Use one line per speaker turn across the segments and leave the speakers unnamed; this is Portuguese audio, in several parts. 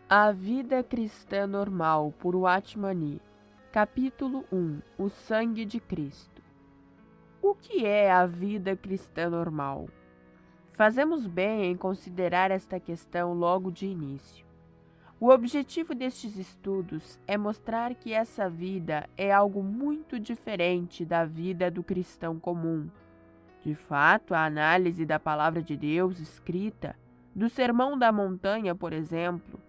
A Vida Cristã Normal, por Watmani. Capítulo 1. O Sangue de Cristo. O que é a vida cristã normal? Fazemos bem em considerar esta questão logo de início. O objetivo destes estudos é mostrar que essa vida é algo muito diferente da vida do cristão comum. De fato, a análise da Palavra de Deus escrita, do Sermão da Montanha, por exemplo,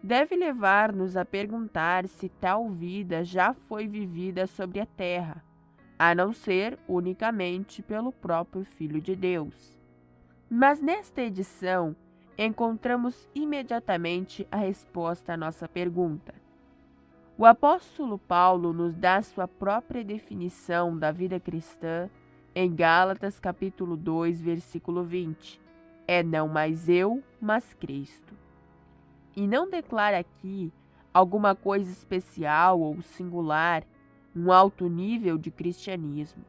deve levar-nos a perguntar se tal vida já foi vivida sobre a terra, a não ser unicamente pelo próprio Filho de Deus. Mas nesta edição, encontramos imediatamente a resposta à nossa pergunta. O apóstolo Paulo nos dá sua própria definição da vida cristã em Gálatas capítulo 2, versículo 20. É não mais eu, mas Cristo. E não declara aqui alguma coisa especial ou singular, um alto nível de cristianismo.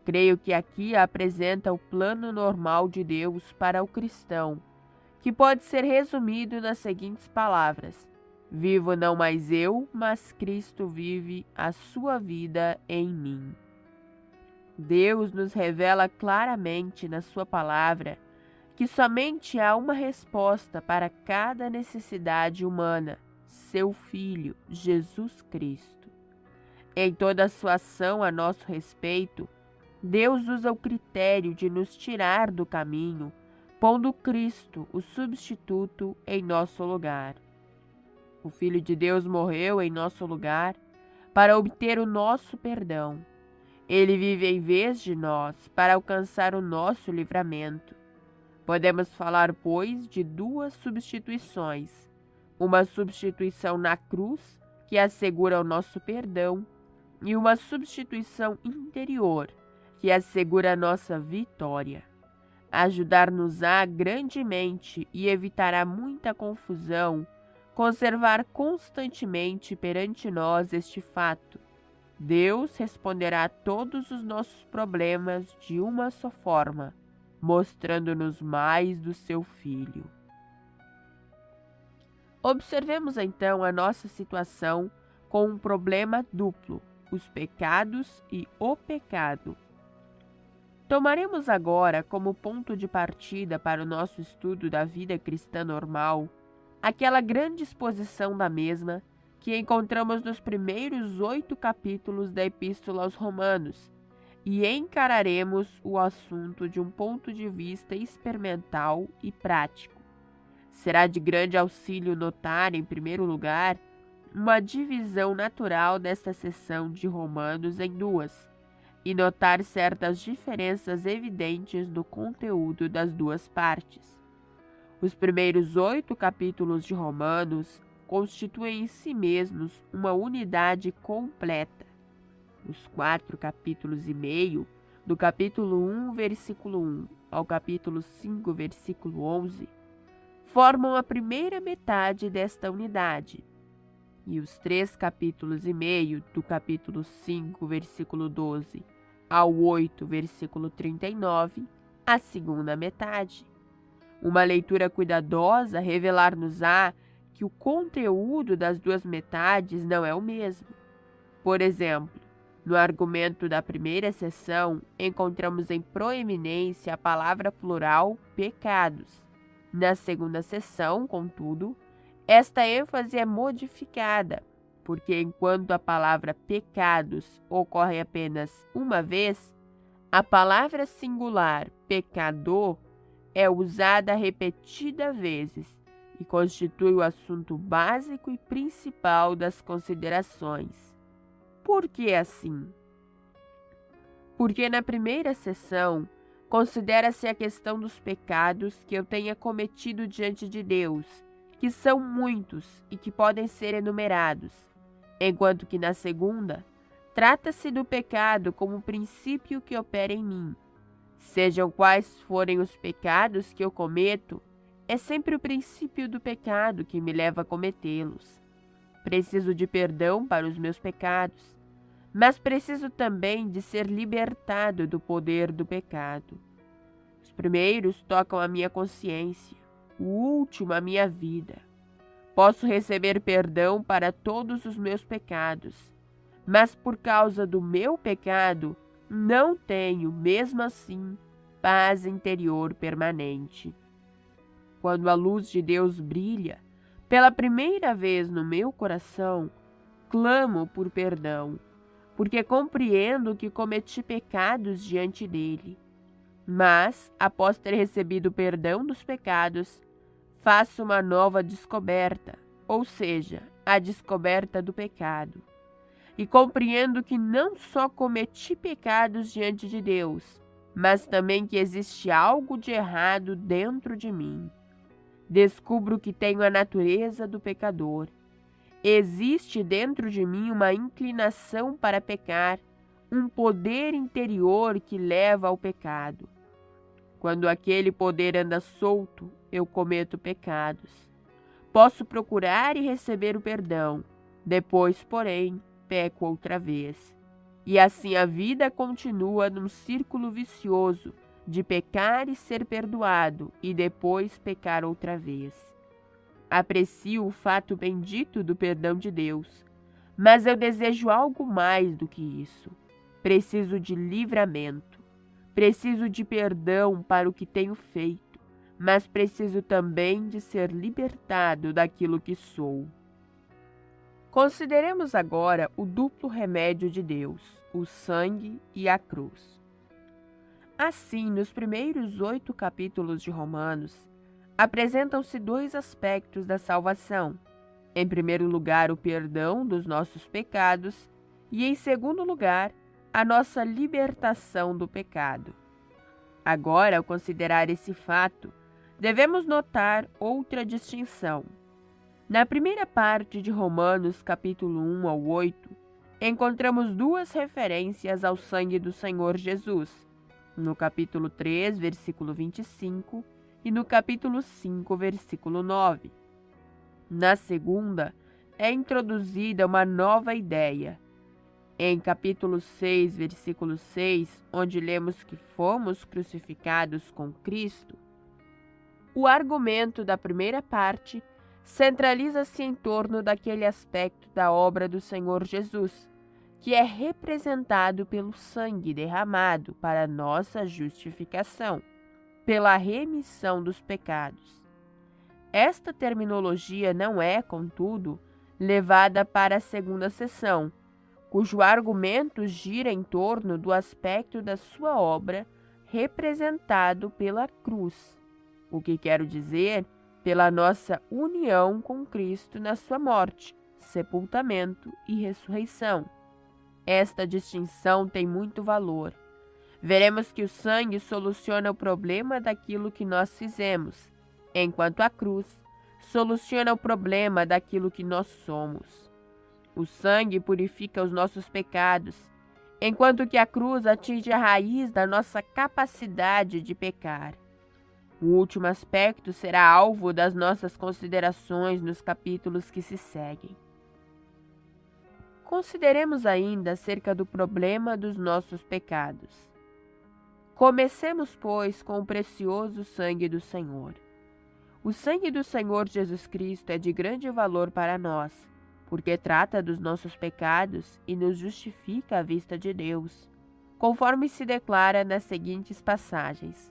Creio que aqui apresenta o plano normal de Deus para o cristão, que pode ser resumido nas seguintes palavras: vivo não mais eu, mas Cristo vive a sua vida em mim. Deus nos revela claramente na sua palavra que somente há uma resposta para cada necessidade humana: seu Filho, Jesus Cristo. Em toda a sua ação a nosso respeito, Deus usa o critério de nos tirar do caminho, pondo Cristo, o substituto, em nosso lugar. O Filho de Deus morreu em nosso lugar para obter o nosso perdão. Ele vive em vez de nós para alcançar o nosso livramento. Podemos falar, pois, de duas substituições: uma substituição na cruz, que assegura o nosso perdão, e uma substituição interior, que assegura a nossa vitória. Ajudar-nos-á grandemente e evitará muita confusão conservar constantemente perante nós este fato. Deus responderá a todos os nossos problemas de uma só forma, mostrando-nos mais do seu Filho. Observemos então a nossa situação com um problema duplo: os pecados e o pecado. Tomaremos agora como ponto de partida para o nosso estudo da vida cristã normal aquela grande exposição da mesma que encontramos nos primeiros 8 capítulos da Epístola aos Romanos, e encararemos o assunto de um ponto de vista experimental e prático. Será de grande auxílio notar, em primeiro lugar, uma divisão natural desta seção de Romanos em duas, e notar certas diferenças evidentes no conteúdo das duas partes. Os primeiros 8 capítulos de Romanos constituem em si mesmos uma unidade completa. Os 4 capítulos e meio, do capítulo 1, versículo 1 ao capítulo 5, versículo 11, formam a primeira metade desta unidade, e os 3 capítulos e meio, do capítulo 5, versículo 12 ao 8, versículo 39, a segunda metade. Uma leitura cuidadosa revelar-nos-á que o conteúdo das duas metades não é o mesmo. Por exemplo, no argumento da primeira seção, encontramos em proeminência a palavra plural pecados. Na segunda seção, contudo, esta ênfase é modificada, porque enquanto a palavra pecados ocorre apenas uma vez, a palavra singular pecador é usada repetidas vezes e constitui o assunto básico e principal das considerações. Por que assim? Porque na primeira seção considera-se a questão dos pecados que eu tenha cometido diante de Deus, que são muitos e que podem ser enumerados, enquanto que na segunda trata-se do pecado como princípio que opera em mim. Sejam quais forem os pecados que eu cometo, é sempre o princípio do pecado que me leva a cometê-los. Preciso de perdão para os meus pecados, mas preciso também de ser libertado do poder do pecado. Os primeiros tocam a minha consciência, o último a minha vida. Posso receber perdão para todos os meus pecados, mas por causa do meu pecado, não tenho, mesmo assim, paz interior permanente. Quando a luz de Deus brilha, pela primeira vez no meu coração, clamo por perdão, porque compreendo que cometi pecados diante dele. Mas, após ter recebido o perdão dos pecados, faço uma nova descoberta, ou seja, a descoberta do pecado. E compreendo que não só cometi pecados diante de Deus, mas também que existe algo de errado dentro de mim. Descubro que tenho a natureza do pecador. Existe dentro de mim uma inclinação para pecar, um poder interior que leva ao pecado. Quando aquele poder anda solto, eu cometo pecados. Posso procurar e receber o perdão, depois, porém, peco outra vez. E assim a vida continua num círculo vicioso de pecar e ser perdoado e depois pecar outra vez. Aprecio o fato bendito do perdão de Deus, mas eu desejo algo mais do que isso. Preciso de livramento. Preciso de perdão para o que tenho feito, mas preciso também de ser libertado daquilo que sou. Consideremos agora o duplo remédio de Deus, o sangue e a cruz. Assim, nos primeiros 8 capítulos de Romanos, apresentam-se 2 aspectos da salvação. Em primeiro lugar, o perdão dos nossos pecados e, em segundo lugar, a nossa libertação do pecado. Agora, ao considerar esse fato, devemos notar outra distinção. Na primeira parte de Romanos, capítulo 1 ao 8, encontramos 2 referências ao sangue do Senhor Jesus, no capítulo 3, versículo 25, e no capítulo 5, versículo 9. Na segunda, é introduzida uma nova ideia. Em capítulo 6, versículo 6, onde lemos que fomos crucificados com Cristo, o argumento da primeira parte centraliza-se em torno daquele aspecto da obra do Senhor Jesus, que é representado pelo sangue derramado para nossa justificação, pela remissão dos pecados. Esta terminologia não é, contudo, levada para a segunda seção, cujo argumento gira em torno do aspecto da sua obra representado pela cruz, o que quero dizer pela nossa união com Cristo na sua morte, sepultamento e ressurreição. Esta distinção tem muito valor. Veremos que o sangue soluciona o problema daquilo que nós fizemos, enquanto a cruz soluciona o problema daquilo que nós somos. O sangue purifica os nossos pecados, enquanto que a cruz atinge a raiz da nossa capacidade de pecar. O último aspecto será alvo das nossas considerações nos capítulos que se seguem. Consideremos ainda acerca do problema dos nossos pecados. Comecemos, pois, com o precioso sangue do Senhor. O sangue do Senhor Jesus Cristo é de grande valor para nós, porque trata dos nossos pecados e nos justifica à vista de Deus, conforme se declara nas seguintes passagens.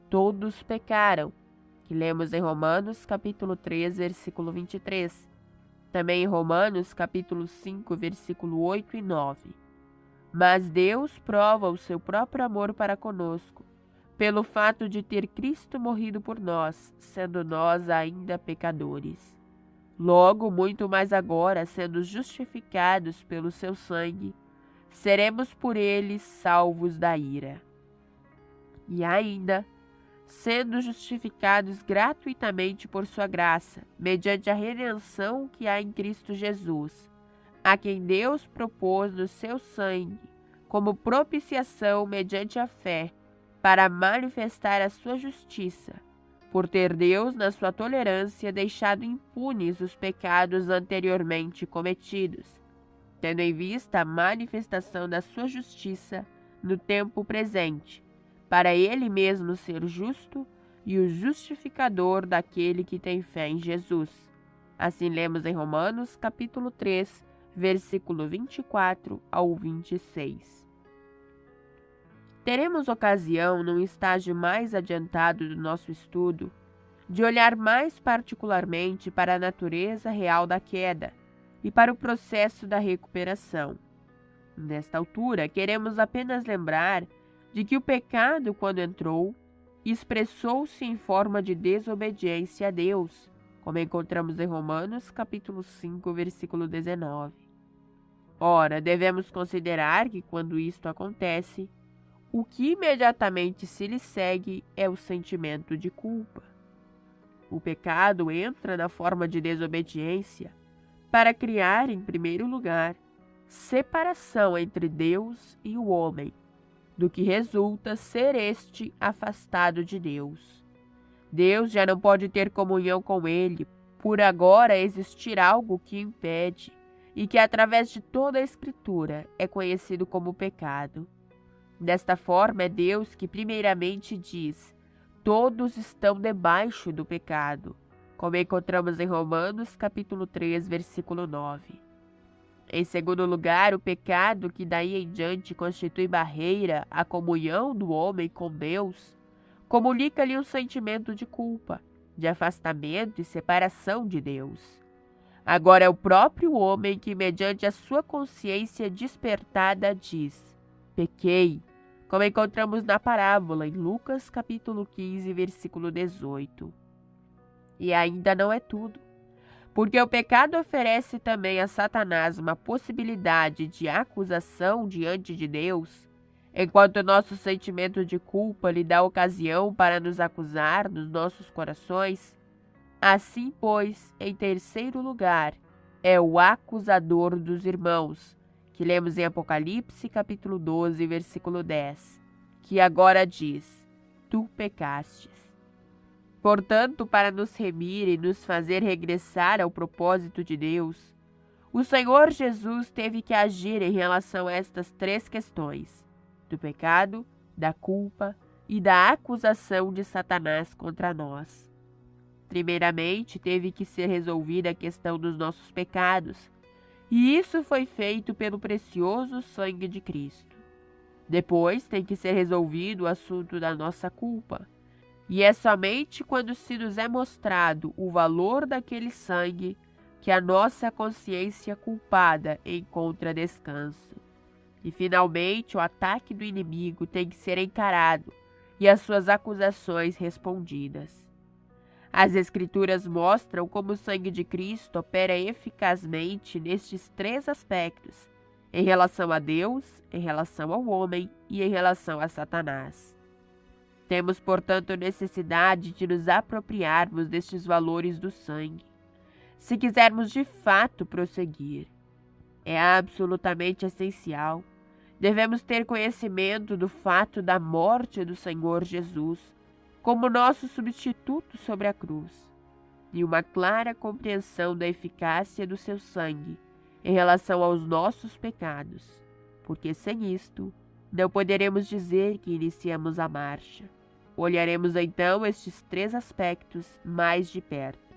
Todos pecaram, que lemos em Romanos capítulo 3, versículo 23. Também em Romanos capítulo 5, versículo 8 e 9. Mas Deus prova o seu próprio amor para conosco, pelo fato de ter Cristo morrido por nós, sendo nós ainda pecadores. Logo, muito mais agora, sendo justificados pelo seu sangue, seremos por ele salvos da ira. E ainda, sendo justificados gratuitamente por sua graça, mediante a redenção que há em Cristo Jesus, a quem Deus propôs no seu sangue, como propiciação mediante a fé, para manifestar a sua justiça, por ter Deus, na sua tolerância, deixado impunes os pecados anteriormente cometidos, tendo em vista a manifestação da sua justiça no tempo presente, para ele mesmo ser justo e o justificador daquele que tem fé em Jesus. Assim lemos em Romanos, capítulo 3, versículo 24 ao 26. Teremos ocasião, num estágio mais adiantado do nosso estudo, de olhar mais particularmente para a natureza real da queda e para o processo da recuperação. Nesta altura, queremos apenas lembrar de que o pecado, quando entrou, expressou-se em forma de desobediência a Deus, como encontramos em Romanos, capítulo 5, versículo 19. Ora, devemos considerar que, quando isto acontece, o que imediatamente se lhe segue é o sentimento de culpa. O pecado entra na forma de desobediência para criar, em primeiro lugar, separação entre Deus e o homem, do que resulta ser este afastado de Deus. Deus já não pode ter comunhão com ele, por agora existir algo que impede, e que através de toda a Escritura é conhecido como pecado. Desta forma é Deus que primeiramente diz: todos estão debaixo do pecado, como encontramos em Romanos capítulo 3, versículo 9. Em segundo lugar, o pecado, que daí em diante constitui barreira à comunhão do homem com Deus, comunica-lhe um sentimento de culpa, de afastamento e separação de Deus. Agora é o próprio homem que, mediante a sua consciência despertada, diz: pequei, como encontramos na parábola em Lucas capítulo 15, versículo 18. E ainda não é tudo, porque o pecado oferece também a Satanás uma possibilidade de acusação diante de Deus, enquanto nosso sentimento de culpa lhe dá ocasião para nos acusar nos nossos corações. Assim, pois, em terceiro lugar, é o acusador dos irmãos, que lemos em Apocalipse capítulo 12, versículo 10, que agora diz: tu pecastes. Portanto, para nos remir e nos fazer regressar ao propósito de Deus, o Senhor Jesus teve que agir em relação a estas três questões: do pecado, da culpa e da acusação de Satanás contra nós. Primeiramente, teve que ser resolvida a questão dos nossos pecados, e isso foi feito pelo precioso sangue de Cristo. Depois, tem que ser resolvido o assunto da nossa culpa. E é somente quando se nos é mostrado o valor daquele sangue que a nossa consciência culpada encontra descanso. E, finalmente, o ataque do inimigo tem que ser encarado e as suas acusações respondidas. As Escrituras mostram como o sangue de Cristo opera eficazmente nestes três aspectos, em relação a Deus, em relação ao homem e em relação a Satanás. Temos, portanto, necessidade de nos apropriarmos destes valores do sangue, se quisermos de fato prosseguir. É absolutamente essencial. Devemos ter conhecimento do fato da morte do Senhor Jesus como nosso substituto sobre a cruz, e uma clara compreensão da eficácia do seu sangue em relação aos nossos pecados, porque sem isto não poderemos dizer que iniciamos a marcha. Olharemos então estes três aspectos mais de perto.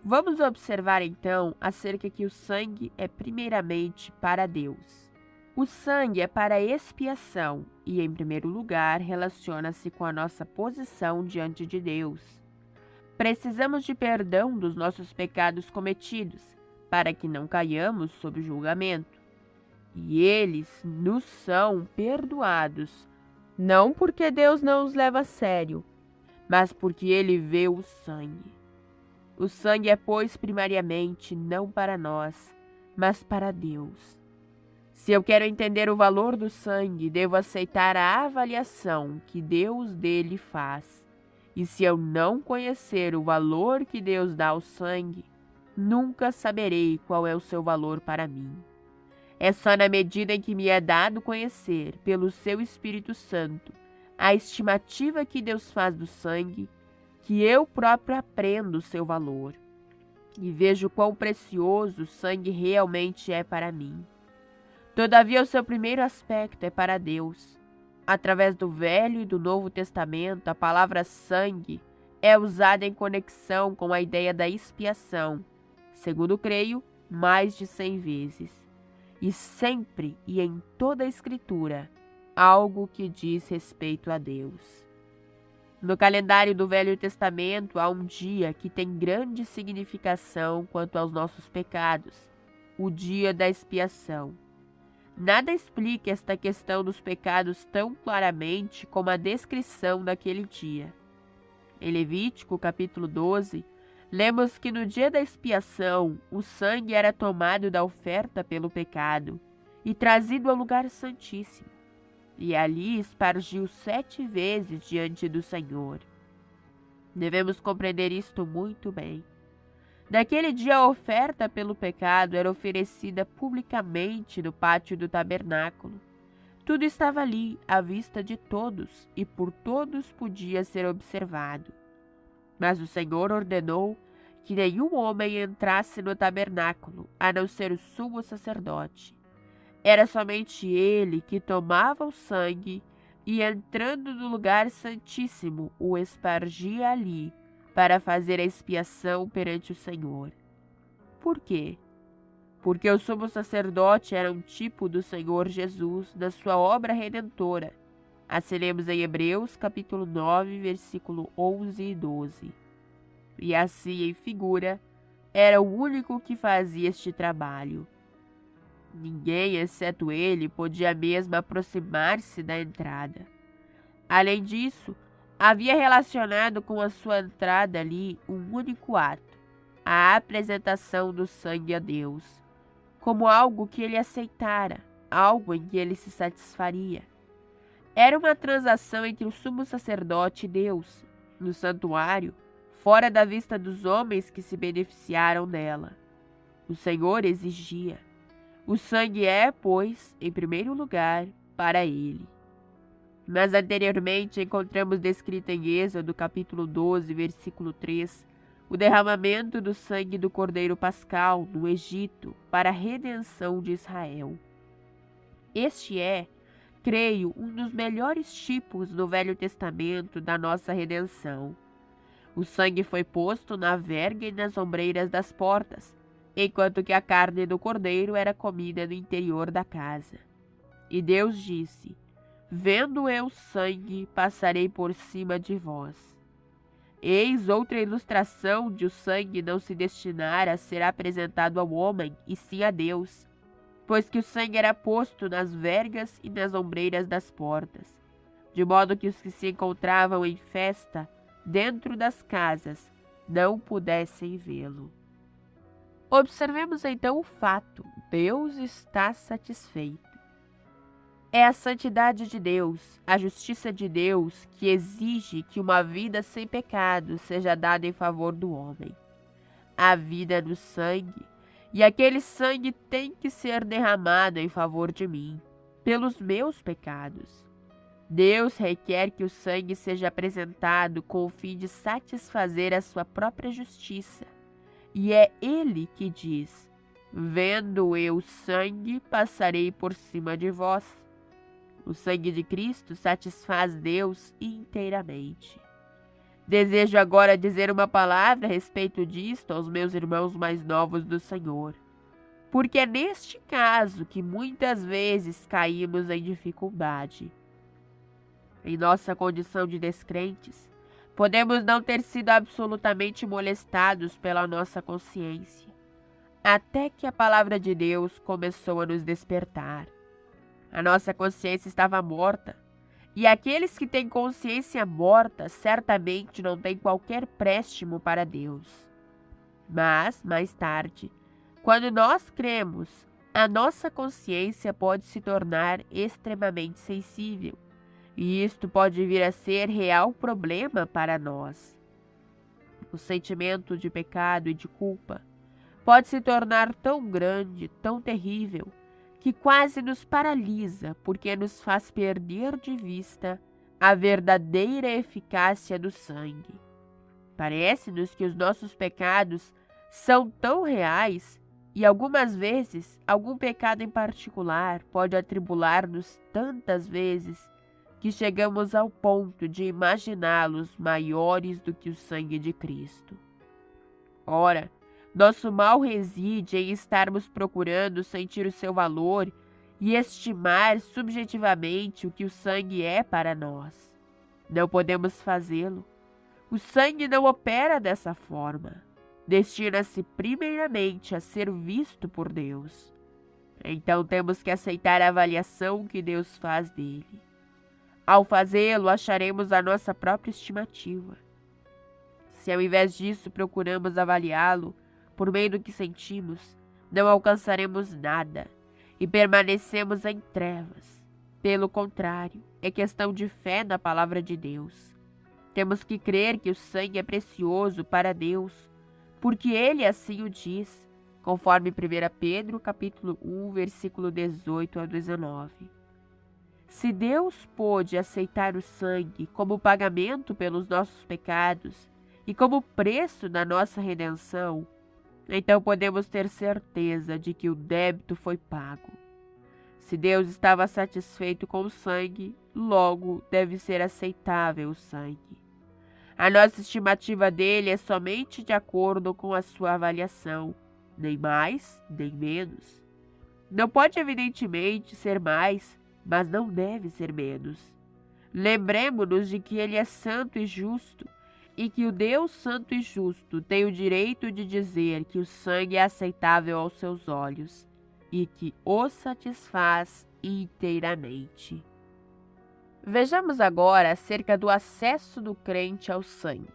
Vamos observar então acerca que o sangue é primeiramente para Deus. O sangue é para expiação e, em primeiro lugar, relaciona-se com a nossa posição diante de Deus. Precisamos de perdão dos nossos pecados cometidos, para que não caiamos sob julgamento. E eles nos são perdoados, não porque Deus não os leva a sério, mas porque Ele vê o sangue. O sangue é, pois, primariamente não para nós, mas para Deus. Se eu quero entender o valor do sangue, devo aceitar a avaliação que Deus dele faz. E se eu não conhecer o valor que Deus dá ao sangue, nunca saberei qual é o seu valor para mim. É só na medida em que me é dado conhecer, pelo seu Espírito Santo, a estimativa que Deus faz do sangue, que eu próprio aprendo o seu valor e vejo quão precioso o sangue realmente é para mim. Todavia, o seu primeiro aspecto é para Deus. Através do Velho e do Novo Testamento, a palavra sangue é usada em conexão com a ideia da expiação, segundo creio, mais de 100 vezes. E sempre e em toda a Escritura, algo que diz respeito a Deus. No calendário do Velho Testamento há um dia que tem grande significação quanto aos nossos pecados, o dia da expiação. Nada explica esta questão dos pecados tão claramente como a descrição daquele dia. Em Levítico, capítulo 12, lemos que no dia da expiação o sangue era tomado da oferta pelo pecado e trazido ao lugar santíssimo, e ali espargiu 7 vezes diante do Senhor. Devemos compreender isto muito bem. Naquele dia a oferta pelo pecado era oferecida publicamente no pátio do tabernáculo. Tudo estava ali, à vista de todos, e por todos podia ser observado. Mas o Senhor ordenou que nenhum homem entrasse no tabernáculo, a não ser o sumo sacerdote. Era somente ele que tomava o sangue e, entrando no lugar santíssimo, o espargia ali, para fazer a expiação perante o Senhor. Por quê? Porque o sumo sacerdote era um tipo do Senhor Jesus na sua obra redentora. Assim lemos em Hebreus, capítulo 9, versículo 11 e 12. E assim, em figura, era o único que fazia este trabalho. Ninguém, exceto ele, podia mesmo aproximar-se da entrada. Além disso, havia relacionado com a sua entrada ali um único ato, a apresentação do sangue a Deus, como algo que ele aceitara, algo em que ele se satisfaria. Era uma transação entre o sumo sacerdote e Deus, no santuário, fora da vista dos homens que se beneficiaram dela. O Senhor exigia. O sangue é, pois, em primeiro lugar, para ele. Mas anteriormente encontramos descrito em Êxodo, capítulo 12, versículo 3, o derramamento do sangue do Cordeiro Pascal no Egito para a redenção de Israel. Este é, creio, um dos melhores tipos no Velho Testamento da nossa redenção. O sangue foi posto na verga e nas ombreiras das portas, enquanto que a carne do cordeiro era comida no interior da casa. E Deus disse: vendo eu sangue, passarei por cima de vós. Eis outra ilustração de o sangue não se destinar a ser apresentado ao homem, e sim a Deus, pois que o sangue era posto nas vergas e nas ombreiras das portas, de modo que os que se encontravam em festa dentro das casas não pudessem vê-lo. Observemos então o fato: Deus está satisfeito. É a santidade de Deus, a justiça de Deus, que exige que uma vida sem pecado seja dada em favor do homem. A vida no sangue, e aquele sangue tem que ser derramado em favor de mim, pelos meus pecados. Deus requer que o sangue seja apresentado com o fim de satisfazer a sua própria justiça. E é Ele que diz: vendo eu sangue, passarei por cima de vós. O sangue de Cristo satisfaz Deus inteiramente. Desejo agora dizer uma palavra a respeito disto aos meus irmãos mais novos do Senhor, porque é neste caso que muitas vezes caímos em dificuldade. Em nossa condição de descrentes, podemos não ter sido absolutamente molestados pela nossa consciência, até que a palavra de Deus começou a nos despertar. A nossa consciência estava morta, e aqueles que têm consciência morta certamente não têm qualquer préstimo para Deus. Mas, mais tarde, quando nós cremos, a nossa consciência pode se tornar extremamente sensível, e isto pode vir a ser real problema para nós. O sentimento de pecado e de culpa pode se tornar tão grande, tão terrível, que quase nos paralisa, porque nos faz perder de vista a verdadeira eficácia do sangue. Parece-nos que os nossos pecados são tão reais, e algumas vezes algum pecado em particular pode atribular-nos tantas vezes que chegamos ao ponto de imaginá-los maiores do que o sangue de Cristo. Ora, Nosso mal reside em estarmos procurando sentir o seu valor e estimar subjetivamente o que o sangue é para nós. Não podemos fazê-lo. O sangue não opera dessa forma. Destina-se primeiramente a ser visto por Deus. Então temos que aceitar a avaliação que Deus faz dele. Ao fazê-lo, acharemos a nossa própria estimativa. Se ao invés disso procuramos avaliá-lo por meio do que sentimos, não alcançaremos nada e permanecemos em trevas. Pelo contrário, é questão de fé na palavra de Deus. Temos que crer que o sangue é precioso para Deus, porque Ele assim o diz, conforme 1 Pedro capítulo 1, versículo 18 a 19. Se Deus pôde aceitar o sangue como pagamento pelos nossos pecados e como preço da nossa redenção, então podemos ter certeza de que o débito foi pago. Se Deus estava satisfeito com o sangue, logo deve ser aceitável o sangue. A nossa estimativa dele é somente de acordo com a sua avaliação, nem mais, nem menos. Não pode evidentemente ser mais, mas não deve ser menos. Lembremo-nos de que ele é santo e justo, e que o Deus santo e justo tem o direito de dizer que o sangue é aceitável aos seus olhos, e que o satisfaz inteiramente. Vejamos agora acerca do acesso do crente ao sangue.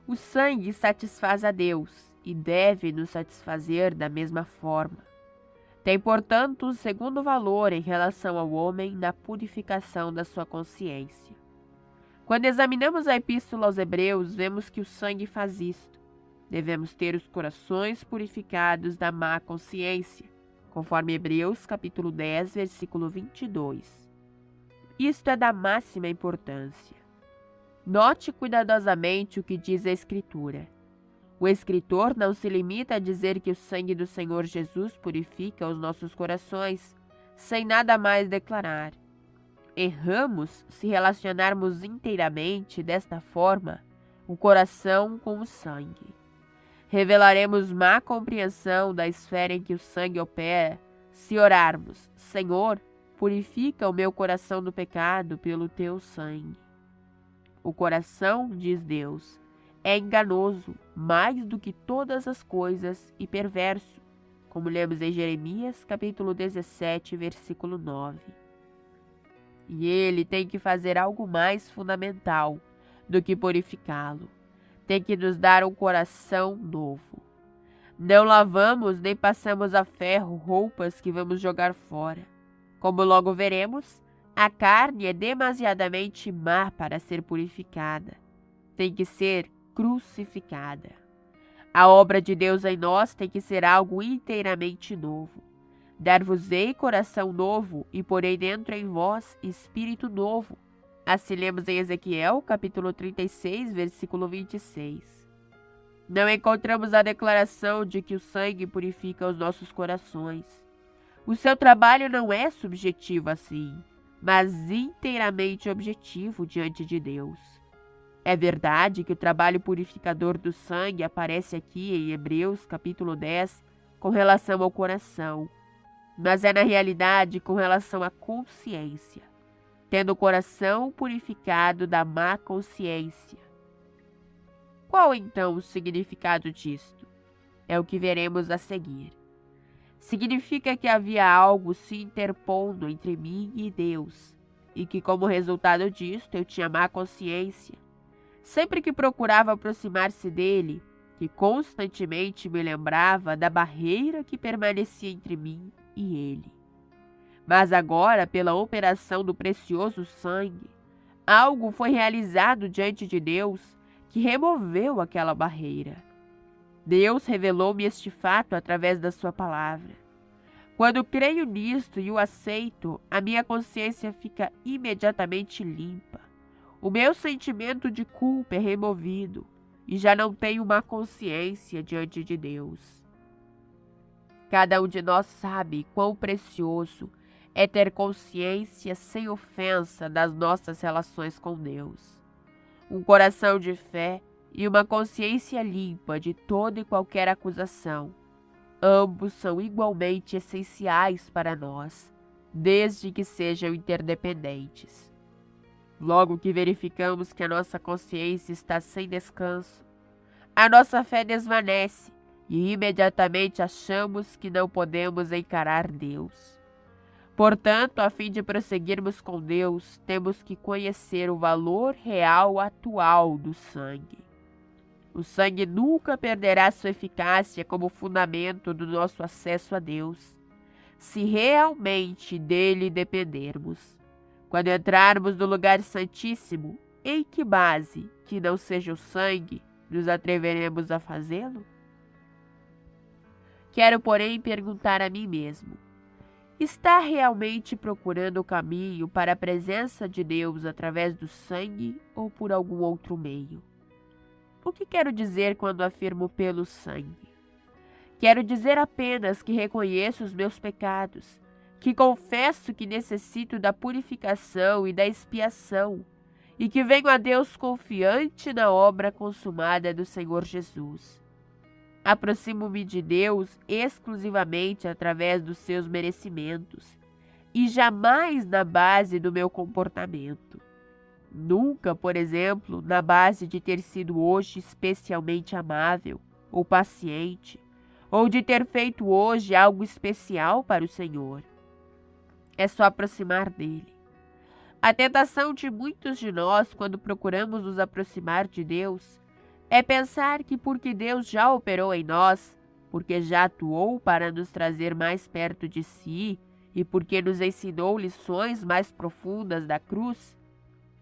O sangue satisfaz a Deus e deve nos satisfazer da mesma forma. Tem, portanto, um segundo valor em relação ao homem na purificação da sua consciência. Quando examinamos a Epístola aos Hebreus, vemos que o sangue faz isto. Devemos ter os corações purificados da má consciência, conforme Hebreus capítulo 10, versículo 22. Isto é da máxima importância. Note cuidadosamente o que diz a Escritura. O escritor não se limita a dizer que o sangue do Senhor Jesus purifica os nossos corações, sem nada mais declarar. Erramos se relacionarmos inteiramente, desta forma, o coração com o sangue. Revelaremos má compreensão da esfera em que o sangue opera se orarmos: Senhor, purifica o meu coração do pecado pelo teu sangue. O coração, diz Deus, é enganoso mais do que todas as coisas e perverso, como lemos em Jeremias capítulo 17, versículo 9. E ele tem que fazer algo mais fundamental do que purificá-lo. Tem que nos dar um coração novo. Não lavamos nem passamos a ferro roupas que vamos jogar fora. Como logo veremos, a carne é demasiadamente má para ser purificada. Tem que ser crucificada. A obra de Deus em nós tem que ser algo inteiramente novo. Dar-vos-ei coração novo e porei dentro em vós espírito novo. Assim lemos em Ezequiel, capítulo 36, versículo 26. Não encontramos a declaração de que o sangue purifica os nossos corações. O seu trabalho não é subjetivo assim, mas inteiramente objetivo diante de Deus. É verdade que o trabalho purificador do sangue aparece aqui em Hebreus, capítulo 10, com relação ao coração, mas é na realidade com relação à consciência, tendo o coração purificado da má consciência. Qual então o significado disto? É o que veremos a seguir. Significa que havia algo se interpondo entre mim e Deus, e que como resultado disto eu tinha má consciência. Sempre que procurava aproximar-se dele, que constantemente me lembrava da barreira que permanecia entre mim e ele. Mas agora, pela operação do precioso sangue, algo foi realizado diante de Deus que removeu aquela barreira. Deus revelou-me este fato através da sua palavra. Quando creio nisto e o aceito, a minha consciência fica imediatamente limpa. O meu sentimento de culpa é removido e já não tenho má consciência diante de Deus. Cada um de nós sabe quão precioso é ter consciência sem ofensa das nossas relações com Deus. Um coração de fé e uma consciência limpa de toda e qualquer acusação. Ambos são igualmente essenciais para nós, desde que sejam interdependentes. Logo que verificamos que a nossa consciência está sem descanso, a nossa fé desvanece e imediatamente achamos que não podemos encarar Deus. Portanto, a fim de prosseguirmos com Deus, temos que conhecer o valor real atual do sangue. O sangue nunca perderá sua eficácia como fundamento do nosso acesso a Deus, se realmente dele dependermos. Quando entrarmos no lugar santíssimo, em que base, que não seja o sangue, nos atreveremos a fazê-lo? Quero, porém, perguntar a mim mesmo: está realmente procurando o caminho para a presença de Deus através do sangue ou por algum outro meio? O que quero dizer quando afirmo pelo sangue? Quero dizer apenas que reconheço os meus pecados, que confesso que necessito da purificação e da expiação, e que venho a Deus confiante na obra consumada do Senhor Jesus. Aproximo-me de Deus exclusivamente através dos seus merecimentos, e jamais na base do meu comportamento. Nunca, por exemplo, na base de ter sido hoje especialmente amável ou paciente, ou de ter feito hoje algo especial para o Senhor. É só aproximar dele. A tentação de muitos de nós, quando procuramos nos aproximar de Deus, é pensar que porque Deus já operou em nós, porque já atuou para nos trazer mais perto de si e porque nos ensinou lições mais profundas da cruz,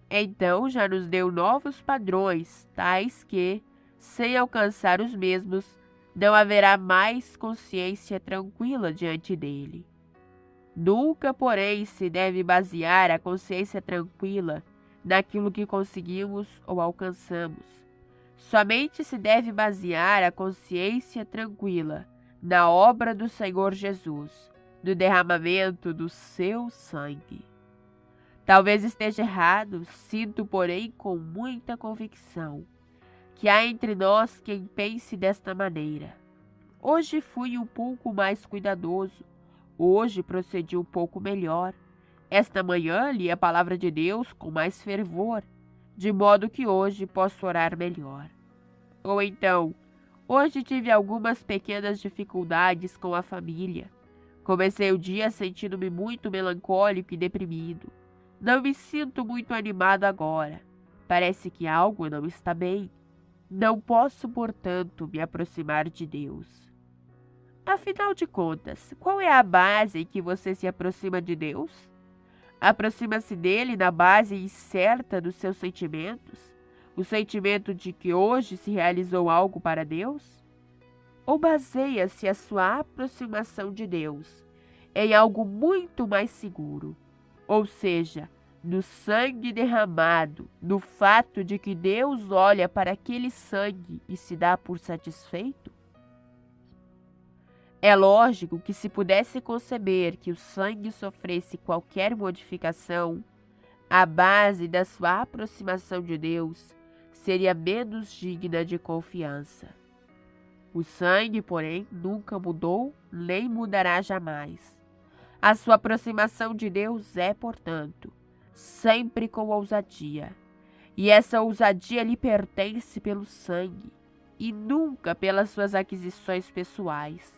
então já nos deu novos padrões, tais que, sem alcançar os mesmos, não haverá mais consciência tranquila diante dele. Nunca, porém, se deve basear a consciência tranquila naquilo que conseguimos ou alcançamos. Somente se deve basear a consciência tranquila na obra do Senhor Jesus, no derramamento do seu sangue. Talvez esteja errado, sinto, porém, com muita convicção, que há entre nós quem pense desta maneira. Hoje fui um pouco mais cuidadoso, hoje procedi um pouco melhor. Esta manhã li a palavra de Deus com mais fervor, de modo que hoje posso orar melhor. Ou então, hoje tive algumas pequenas dificuldades com a família. Comecei o dia sentindo-me muito melancólico e deprimido. Não me sinto muito animado agora. Parece que algo não está bem. Não posso, portanto, me aproximar de Deus. Afinal de contas, qual é a base em que você se aproxima de Deus? Aproxima-se dele na base incerta dos seus sentimentos? O sentimento de que hoje se realizou algo para Deus? Ou baseia-se a sua aproximação de Deus em algo muito mais seguro? Ou seja, no sangue derramado, no fato de que Deus olha para aquele sangue e se dá por satisfeito? É lógico que se pudesse conceber que o sangue sofresse qualquer modificação, a base da sua aproximação de Deus seria menos digna de confiança. O sangue, porém, nunca mudou nem mudará jamais. A sua aproximação de Deus é, portanto, sempre com ousadia. E essa ousadia lhe pertence pelo sangue e nunca pelas suas aquisições pessoais.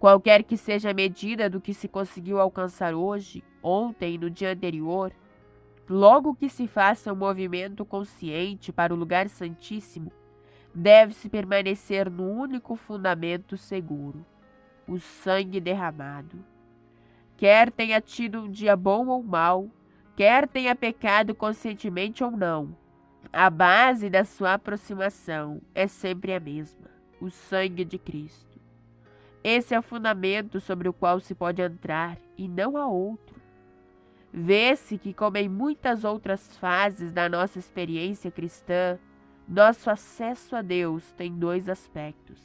Qualquer que seja a medida do que se conseguiu alcançar hoje, ontem e no dia anterior, logo que se faça um movimento consciente para o lugar santíssimo, deve-se permanecer no único fundamento seguro, o sangue derramado. Quer tenha tido um dia bom ou mau, quer tenha pecado conscientemente ou não, a base da sua aproximação é sempre a mesma, o sangue de Cristo. Esse é o fundamento sobre o qual se pode entrar e não há outro. Vê-se que, como em muitas outras fases da nossa experiência cristã, nosso acesso a Deus tem dois aspectos,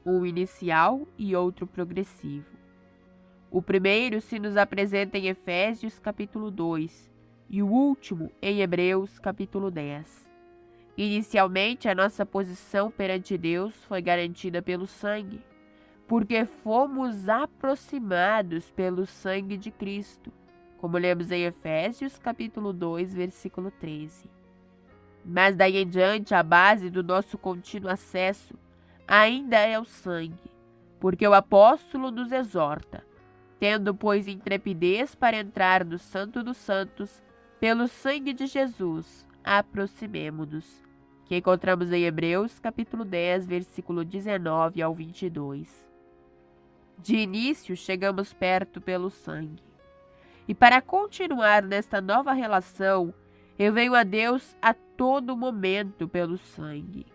um inicial e outro progressivo. O primeiro se nos apresenta em Efésios capítulo 2 e o último em Hebreus capítulo 10. Inicialmente, a nossa posição perante Deus foi garantida pelo sangue, porque fomos aproximados pelo sangue de Cristo, como lemos em Efésios capítulo 2, versículo 13. Mas daí em diante, a base do nosso contínuo acesso ainda é o sangue, porque o apóstolo nos exorta: tendo, pois, intrepidez para entrar no Santo dos Santos, pelo sangue de Jesus, aproximemo-nos. Que encontramos em Hebreus, capítulo 10, versículo 19 ao 22. De início, chegamos perto pelo sangue. E para continuar nesta nova relação, eu venho a Deus a todo momento pelo sangue.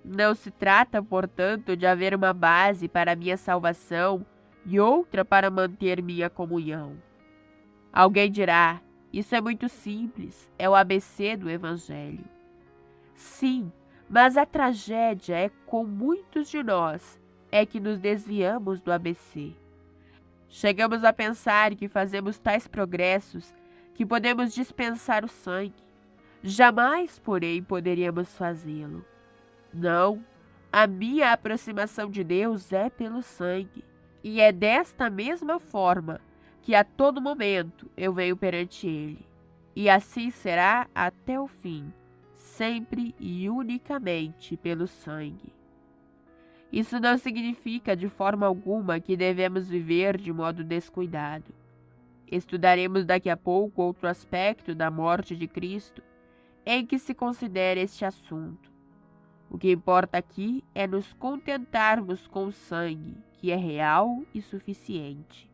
Não se trata, portanto, de haver uma base para minha salvação e outra para manter minha comunhão. Alguém dirá: isso é muito simples, é o ABC do Evangelho. Sim, mas a tragédia é com muitos de nós é que nos desviamos do ABC. Chegamos a pensar que fazemos tais progressos que podemos dispensar o sangue. Jamais, porém, poderíamos fazê-lo. Não, a minha aproximação de Deus é pelo sangue, e é desta mesma forma que a todo momento eu venho perante Ele, e assim será até o fim, sempre e unicamente pelo sangue. Isso não significa de forma alguma que devemos viver de modo descuidado. Estudaremos daqui a pouco outro aspecto da morte de Cristo em que se considera este assunto. O que importa aqui é nos contentarmos com o sangue, que é real e suficiente.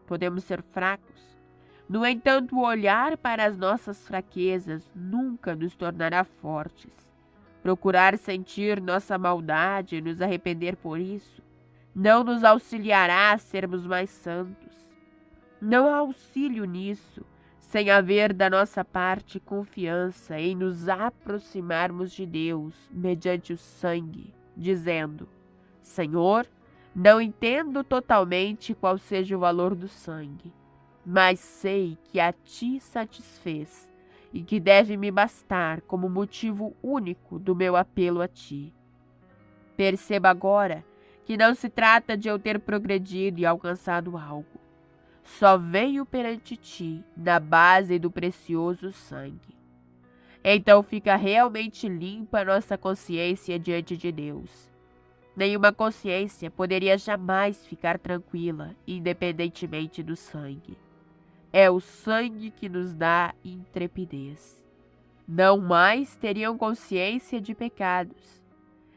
Podemos ser fracos. No entanto, o olhar para as nossas fraquezas nunca nos tornará fortes. Procurar sentir nossa maldade e nos arrepender por isso não nos auxiliará a sermos mais santos. Não há auxílio nisso, sem haver da nossa parte confiança em nos aproximarmos de Deus mediante o sangue, dizendo: Senhor, não entendo totalmente qual seja o valor do sangue, mas sei que a Ti satisfez e que deve me bastar como motivo único do meu apelo a Ti. Perceba agora que não se trata de eu ter progredido e alcançado algo. Só venho perante Ti na base do precioso sangue. Então fica realmente limpa a nossa consciência diante de Deus. Nenhuma consciência poderia jamais ficar tranquila, independentemente do sangue. É o sangue que nos dá intrepidez. Não mais teriam consciência de pecados.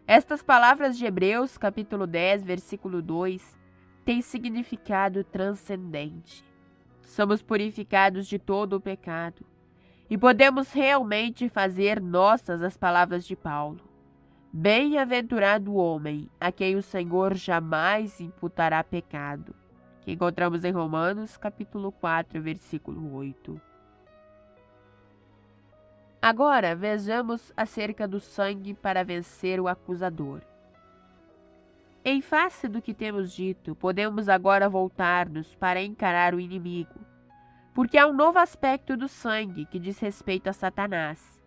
Estas palavras de Hebreus, capítulo 10, versículo 2, têm significado transcendente. Somos purificados de todo o pecado e podemos realmente fazer nossas as palavras de Paulo. Bem-aventurado o homem a quem o Senhor jamais imputará pecado, que encontramos em Romanos, capítulo 4, versículo 8. Agora vejamos acerca do sangue para vencer o acusador. Em face do que temos dito, podemos agora voltar-nos para encarar o inimigo, porque há um novo aspecto do sangue que diz respeito a Satanás.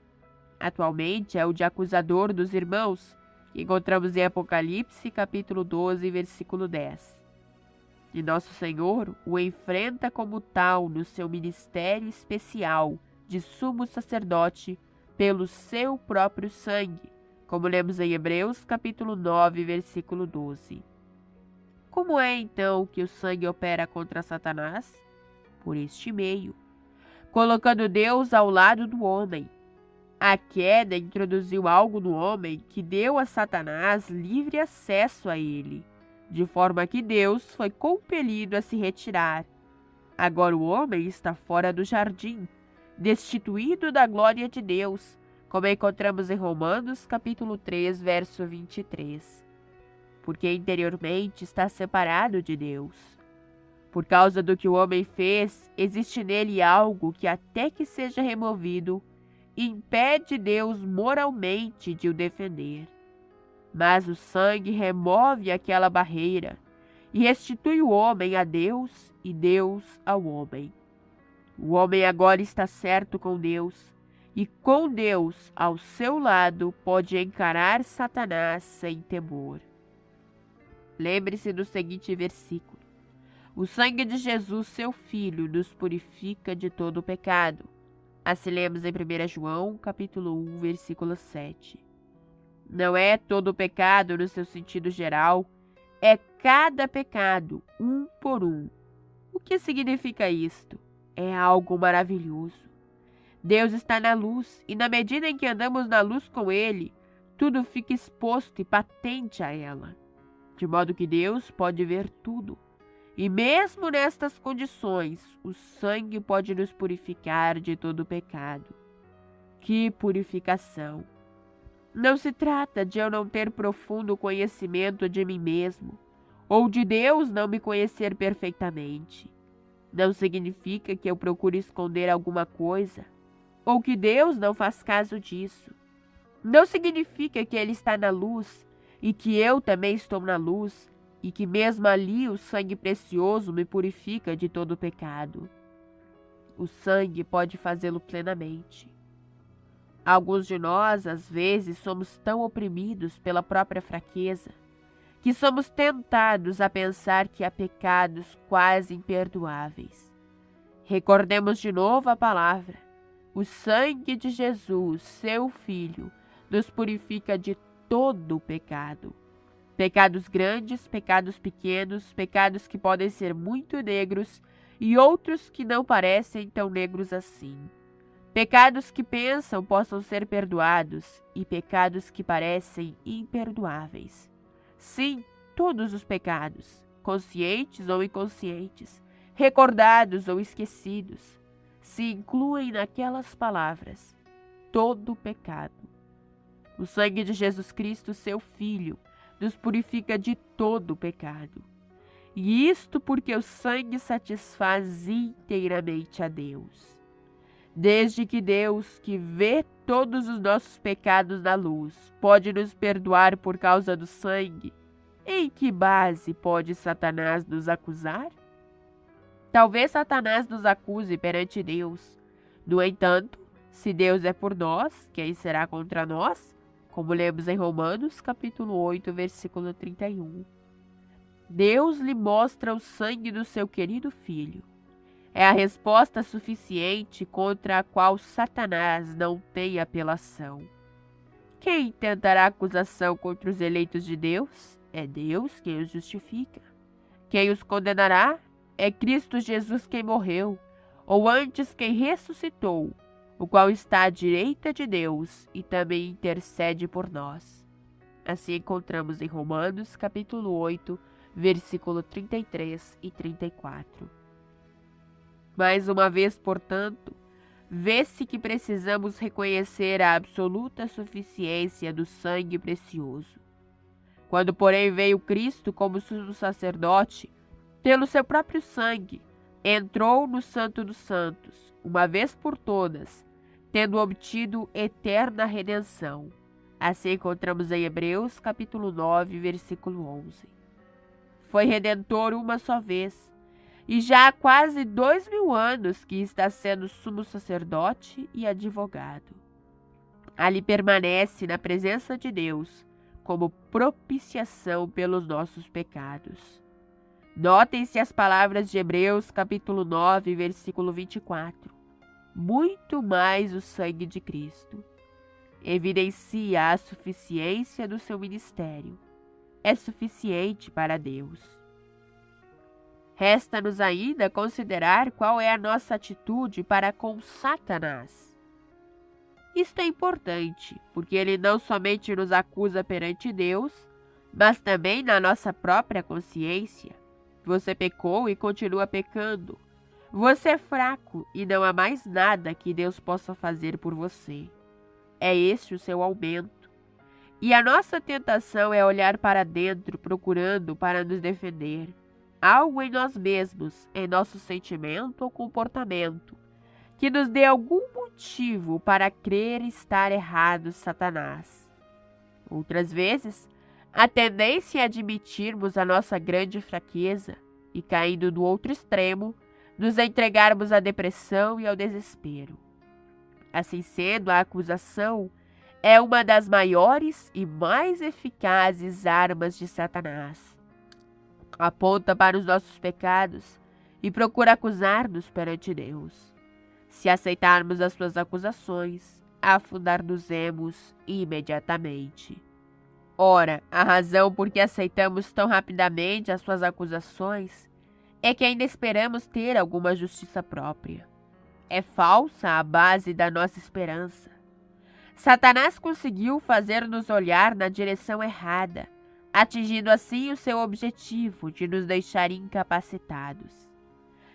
Atualmente é o de acusador dos irmãos, que encontramos em Apocalipse, capítulo 12, versículo 10. E nosso Senhor o enfrenta como tal no seu ministério especial de sumo sacerdote pelo seu próprio sangue, como lemos em Hebreus capítulo 9, versículo 12. Como é então que o sangue opera contra Satanás? Por este meio, colocando Deus ao lado do homem. A queda introduziu algo no homem que deu a Satanás livre acesso a ele, de forma que Deus foi compelido a se retirar. Agora o homem está fora do jardim, destituído da glória de Deus, como encontramos em Romanos, capítulo 3, verso 23. Porque interiormente está separado de Deus. Por causa do que o homem fez, existe nele algo que, até que seja removido, impede Deus moralmente de o defender. Mas o sangue remove aquela barreira e restitui o homem a Deus e Deus ao homem. O homem agora está certo com Deus e com Deus ao seu lado pode encarar Satanás sem temor. Lembre-se do seguinte versículo: o sangue de Jesus, seu Filho, nos purifica de todo o pecado. Assim lemos em 1 João, capítulo 1, versículo 7. Não é todo o pecado no seu sentido geral, é cada pecado, um por um. O que significa isto? É algo maravilhoso. Deus está na luz, e na medida em que andamos na luz com Ele, tudo fica exposto e patente a ela. De modo que Deus pode ver tudo. E mesmo nestas condições, o sangue pode nos purificar de todo o pecado. Que purificação! Não se trata de eu não ter profundo conhecimento de mim mesmo, ou de Deus não me conhecer perfeitamente. Não significa que eu procure esconder alguma coisa, ou que Deus não faz caso disso. Não significa que Ele está na luz e que eu também estou na luz, e que mesmo ali o sangue precioso me purifica de todo o pecado. O sangue pode fazê-lo plenamente. Alguns de nós, às vezes, somos tão oprimidos pela própria fraqueza, que somos tentados a pensar que há pecados quase imperdoáveis. Recordemos de novo a palavra. O sangue de Jesus, seu Filho, nos purifica de todo o pecado. Pecados grandes, pecados pequenos, pecados que podem ser muito negros e outros que não parecem tão negros assim. Pecados que pensam possam ser perdoados e pecados que parecem imperdoáveis. Sim, todos os pecados, conscientes ou inconscientes, recordados ou esquecidos, se incluem naquelas palavras: todo pecado. O sangue de Jesus Cristo, seu Filho, nos purifica de todo o pecado. E isto porque o sangue satisfaz inteiramente a Deus. Desde que Deus, que vê todos os nossos pecados na luz, pode nos perdoar por causa do sangue, em que base pode Satanás nos acusar? Talvez Satanás nos acuse perante Deus. No entanto, se Deus é por nós, quem será contra nós? Como lemos em Romanos, capítulo 8, versículo 31. Deus lhe mostra o sangue do seu querido Filho. É a resposta suficiente contra a qual Satanás não tem apelação. Quem tentará acusação contra os eleitos de Deus? É Deus quem os justifica. Quem os condenará? É Cristo Jesus quem morreu, ou antes quem ressuscitou, o qual está à direita de Deus e também intercede por nós. Assim encontramos em Romanos, capítulo 8, versículo 33 e 34. Mais uma vez, portanto, vê-se que precisamos reconhecer a absoluta suficiência do sangue precioso. Quando, porém, veio Cristo como sumo sacerdote, pelo seu próprio sangue, entrou no Santo dos Santos, uma vez por todas, tendo obtido eterna redenção. Assim encontramos em Hebreus, capítulo 9, versículo 11. Foi redentor uma só vez, e já há quase 2000 anos que está sendo sumo sacerdote e advogado. Ali permanece na presença de Deus como propiciação pelos nossos pecados. Notem-se as palavras de Hebreus, capítulo 9, versículo 24. Muito mais o sangue de Cristo. Evidencia a suficiência do seu ministério. É suficiente para Deus. Resta-nos ainda considerar qual é a nossa atitude para com Satanás. Isto é importante, porque ele não somente nos acusa perante Deus, mas também na nossa própria consciência. Você pecou e continua pecando. Você é fraco e não há mais nada que Deus possa fazer por você. É este o seu aumento. E a nossa tentação é olhar para dentro, procurando para nos defender. Algo em nós mesmos, em nosso sentimento ou comportamento, que nos dê algum motivo para crer estar errado Satanás. Outras vezes, a tendência é admitirmos a nossa grande fraqueza e, caindo do outro extremo, nos entregarmos à depressão e ao desespero. Assim sendo, a acusação é uma das maiores e mais eficazes armas de Satanás. Aponta para os nossos pecados e procura acusar-nos perante Deus. Se aceitarmos as suas acusações, afundar-nos-emos imediatamente. Ora, a razão por que aceitamos tão rapidamente as suas acusações é que ainda esperamos ter alguma justiça própria. É falsa a base da nossa esperança. Satanás conseguiu fazer-nos olhar na direção errada, atingindo assim o seu objetivo de nos deixar incapacitados.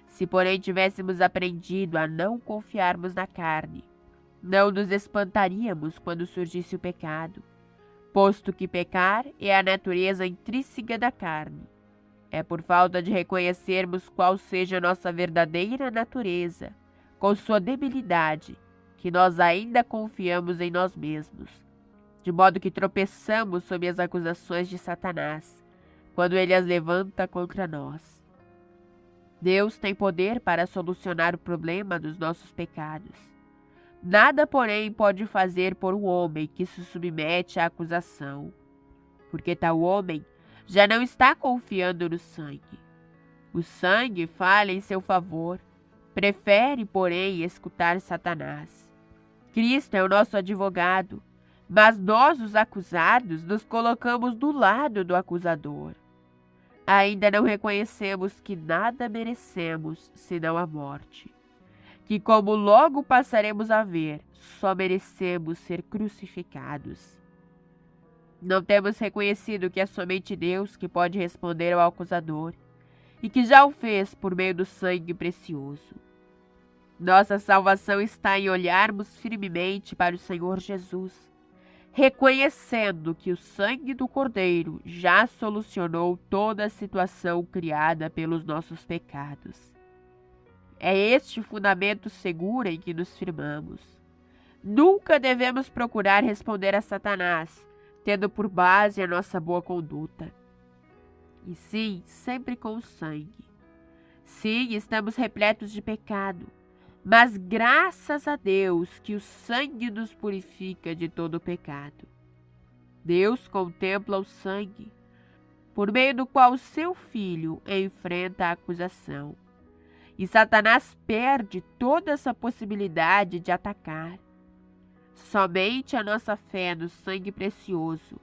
Se, porém, tivéssemos aprendido a não confiarmos na carne, não nos espantaríamos quando surgisse o pecado, posto que pecar é a natureza intrínseca da carne. É por falta de reconhecermos qual seja a nossa verdadeira natureza, com sua debilidade, que nós ainda confiamos em nós mesmos, de modo que tropeçamos sob as acusações de Satanás, quando ele as levanta contra nós. Deus tem poder para solucionar o problema dos nossos pecados. Nada, porém, pode fazer por um homem que se submete à acusação, porque tal homem já não está confiando no sangue. O sangue fala em seu favor, prefere, porém, escutar Satanás. Cristo é o nosso advogado, mas nós, os acusados, nos colocamos do lado do acusador. Ainda não reconhecemos que nada merecemos senão a morte, que, como logo passaremos a ver, só merecemos ser crucificados. Não temos reconhecido que é somente Deus que pode responder ao acusador e que já o fez por meio do sangue precioso. Nossa salvação está em olharmos firmemente para o Senhor Jesus, reconhecendo que o sangue do Cordeiro já solucionou toda a situação criada pelos nossos pecados. É este o fundamento seguro em que nos firmamos. Nunca devemos procurar responder a Satanás, tendo por base a nossa boa conduta. E sim, sempre com o sangue. Sim, estamos repletos de pecado, mas graças a Deus que o sangue nos purifica de todo o pecado. Deus contempla o sangue, por meio do qual o seu Filho enfrenta a acusação. E Satanás perde toda essa possibilidade de atacar. Somente a nossa fé no sangue precioso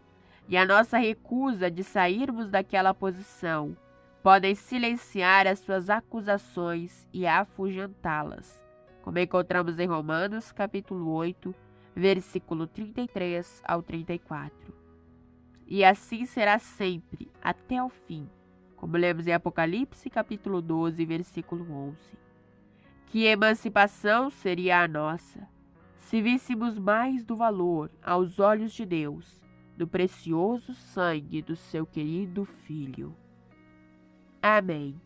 e a nossa recusa de sairmos daquela posição podem silenciar as suas acusações e afugentá-las, como encontramos em Romanos, capítulo 8, versículo 33 ao 34. E assim será sempre, até o fim, como lemos em Apocalipse, capítulo 12, versículo 11. Que emancipação seria a nossa, se víssemos mais do valor, aos olhos de Deus, do precioso sangue do seu querido Filho. Amém.